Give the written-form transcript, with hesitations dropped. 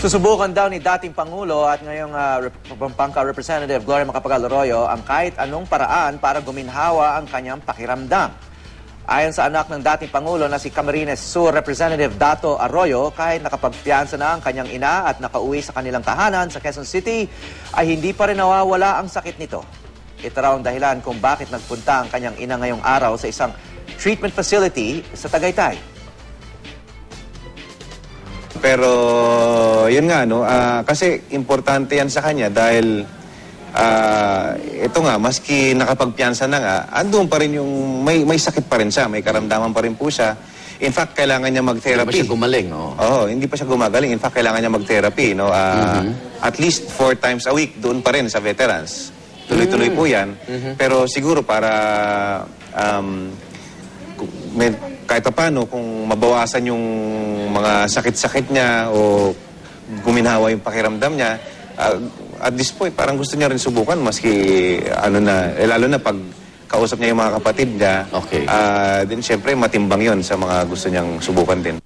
Susubukan daw ni dating Pangulo at ngayong Pampanga Representative Gloria Macapagal-Arroyo ang kahit anong paraan para guminhawa ang kanyang pakiramdam. Ayon sa anak ng dating Pangulo na si Camarines Sur Representative Dato Arroyo, kahit nakapagpiyansa na ang kanyang ina at nakauwi sa kanilang tahanan sa Quezon City, ay hindi pa rin nawawala ang sakit nito. Ito raw ang dahilan kung bakit nagpunta ang kanyang ina ngayong araw sa isang treatment facility sa Tagaytay. Pero yun nga, no, kasi importante yan sa kanya dahil ito nga, maski nakapagpiyansa na nga, andun pa rin yung, may sakit pa rin siya, may karamdaman pa rin po siya. In fact, kailangan niya mag-therapy. Hindi pa siya gumaling, no? Oo, hindi pa siya gumagaling. In fact, kailangan niya mag-therapy, no? At least 4 times a week, doon pa rin sa veterans. Tuloy-tuloy po yan. Pero siguro para kahit paano, kung mabawasan yung mga sakit-sakit niya o guminhawa yung pakiramdam niya, at this point, parang gusto niya rin subukan maski, lalo na pag kausap niya yung mga kapatid niya, okay. Then syempre, matimbang yon sa mga gusto niyang subukan din.